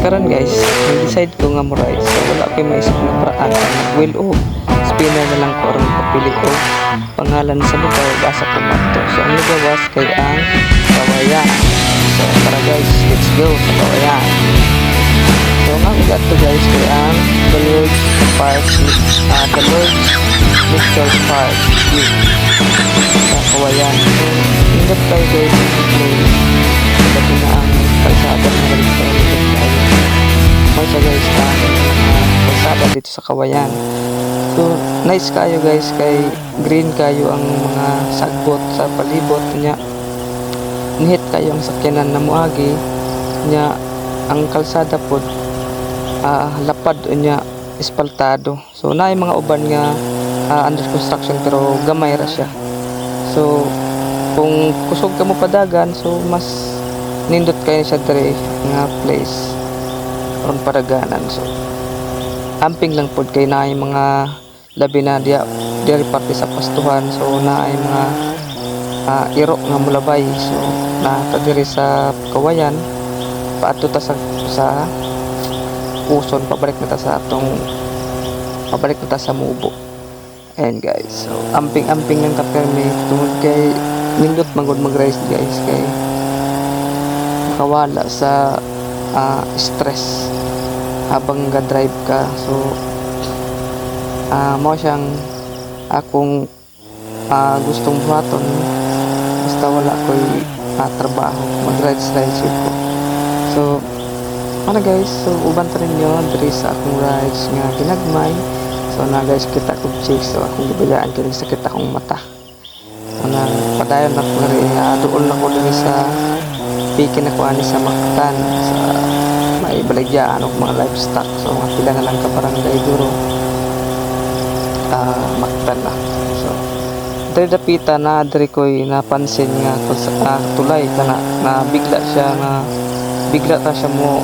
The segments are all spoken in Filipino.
karon guys, nag-decide ko nga mo ride. So wala ko maisip na paraan. Wheel o spinner na lang ko aron papili ko pangalan sa lugar basa ko mato. So ang lugawas kay ang Kawayan. So tara guys, let's go sa Kawayan. So nga ugat to guys kay ang The Lord's Park, The Lord's Mr. Park sa Kawayan. So ingat tayo guys sa place. Kasi na ang kalsada ng balik sa ulit tayo. Masa guys ang kalsada dito sa Kawayan. So nice kayo guys, kay green kayo ang mga sagbot sa palibot niya. Nihit kayo ang sakyanan na muagi niya. Ang kalsada po lapad niya espaltado. So naay mga uban nga under construction pero gamay ra siya. So kung kusog ka mo padagan, so mas nindot kayo siya dire nga place aron padaganan. So amping lang pod kay naay mga labi na diri parte sa pastuhan. So naay mga iro nga mulabay. So nata diri sa Kawayan paadto ta sa Puson, pabalik na ta sa Mubo. And guys, so amping ng kapermi tungod kay nindot magod mag-rise guys, kay makawala sa stress habang ga-drive ka. So mo siyang akong gustong buhaton basta wala ko'y trabaho, mag-rides ko. So ano guys, so uban ta rin yun diri sa akong rides nga ginagmay. So na guys, kita ko chicks, so akong gibilaan kini sa kita kong mata. Nang padayon na ko rin, doon na ko diri sa pikin ako ani sa Mactan sa may baligya ano mga livestock. So pila na lang ka barangay duro Mactan na. So diri dapita na diri ko'y napansin nga tulay kana na bigla ta siya mo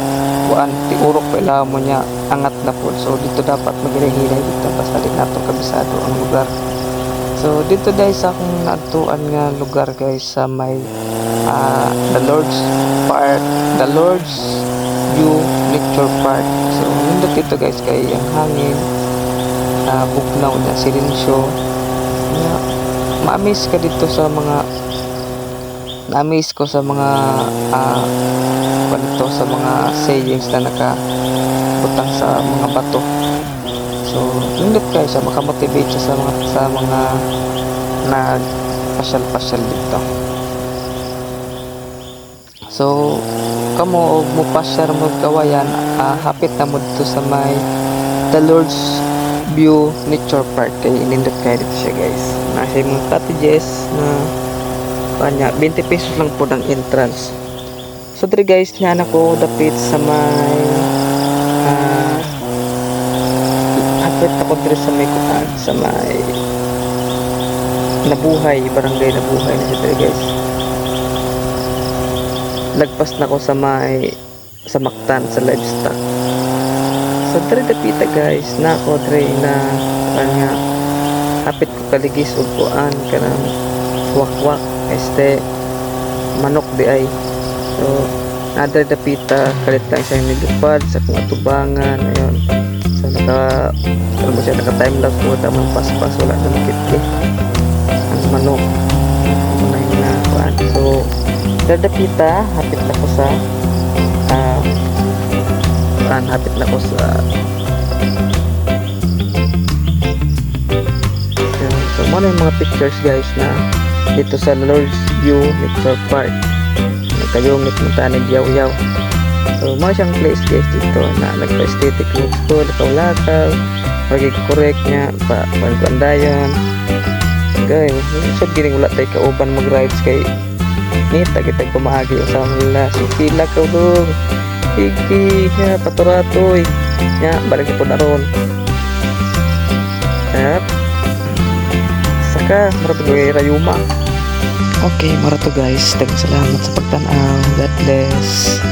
kuan ti urok pa mo niya angat na po. So dito dapat maghinay dito basta di nato kabisado ang lugar. So dito guys sa akong natuan nga lugar guys sa may The Lord's Park, The Lord's View Nature Park. So nindot dito guys kay ang hangin bugnaw na silensyo. Ma-amaze ka dito sa mga na-amaze ko sa mga panito sa mga sayings na nakabutang sa mga bato. So nindot kayo siya, makamotivate siya sa mga nagpasyal-pasyal dito. So kamo mo pasyar mo Kawayan, hapit na mo dito sa may The Lord's View Nature Park. Kay nindot kayo dito siya guys. Nasa mga cottages na kanya 20 pesos lang po ng entrance. So diri guys, niyan ako dapit sa may hapit ako diri sa may kuan sa may Nabuhay, barangay Nabuhay na siya diri guys. Lagpas na ko sa may sa Mactan sa livestock. So diri dapita guys na ako diri na kanya hapit ko kaligis ug kuan kanang wakwak manok di ay. So nada dapita kalit lang siya nilupad sa kung atubangan ayun. So naka time lapse ko tamang paspas wala na makit ang manok muna yung nakuan. So dapita hapit na ko sa so muna yung mga pictures guys na dito sa Lord's View Nature Park. Nagkayungit mo tanig yaw-yaw. So mga siyang place guys dito na nagpa-aesthetic looks ko, lakaw-lakaw magig-correct niya pangkuandayon. Guys, so gining wala tayo kauban mag-rides kay nita kita pumagi sa nila. So pila ka dong higi ya paturatoy ya balik po na ron at saka marato rayuma. Okay, marato guys, salamat sa pagtanaw. God bless.